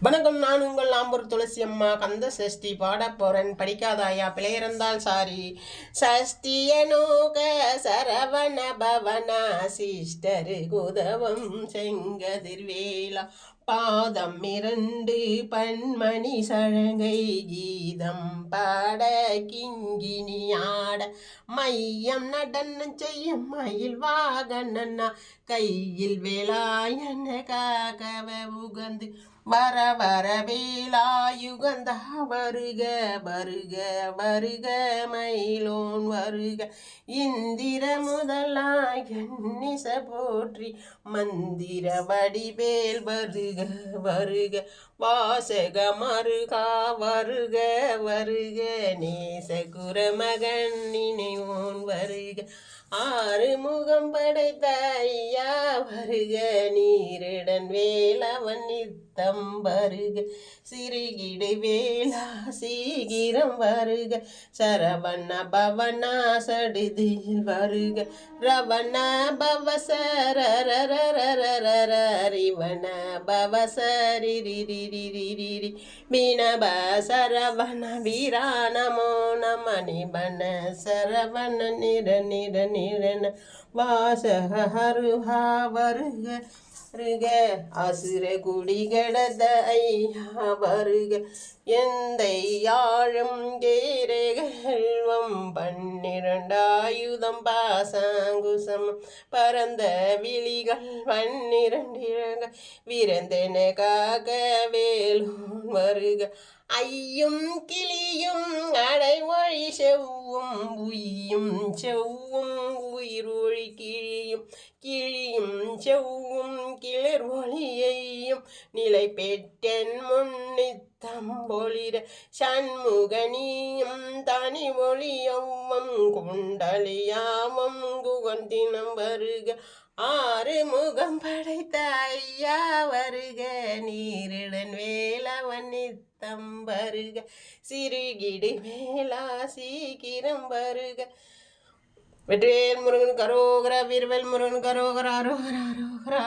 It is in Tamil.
வணக்கம். நான் உங்கள் ஆம்பூர் துளசி அம்மா. கந்த சஷ்டி பாட போறேன். படிக்காதாயா? பிழை இருந்தால் சாரி. சஷ்டிய நோக சரவண பவனா சிஸ்டரு குதவம் செங்கதிர்வேலா பாதம் 2 பன்மணி சழங்கை கீதம் பாட கிங்கினி ஆட மையம் நடனம் செய்யும் மயில் வாகனன்னா கையில் வேலாயன காகவ உகந்து வர வர வேலாயுகந்தா வருக வருக வருக மயிலோன் வருக இந்திர முதலாயன்னிச போற்றி மந்திர வடிவேல் வருக வருக வாசக மருகா வருக வருக நேச குரமகன் நினைவோன் வருக ஆறுமுகம் படைத்த ஐயா வருக நீரிடன் வேலவன் நித்தம் வருக சிறுகிடு வேலா சீகிரம் வருக சரவண பவனா சடுதியில் வருக ரவண பவசரரிவன பவசரிரிரிரிரிரி மீனப சரவண வீரா நமோ நம நிபன சரவண நிர நிர நிரன வாசக ஹருஹா வருக வருக அசுர குடிகடத ஐயா வருக எந்தை யாழும் கேரகல்வம் 12 ஆயுதம் பாசாங்குசம் பரந்த விழிகள் 12 விரந்தன காக வேலோன் வருக ஐயும் கிளியும் அடைமொழி செவ்வும் உய்யும் செவ்வும் உயிரொழி கிழியும் கிழியும் செவ்வும் கிளர் ஒளியையும் நிலை பெற்றன் முன்னித்தம் பொழிர சண்முகனியும் தனி ஒளியவும் குண்டலியாவும் குகந்தினம் வருக ஆறுமுகம் படைத்த ஐயா வருக நீரிடன் வேலவன் நித்தம் வருக சிறுகிடு வேலா சீக்கிரம் வருக வெற்றிவேல் முருகன் கரோகரா வீரவேல் முருகன் கரோகரா அரோகரா அரோகரா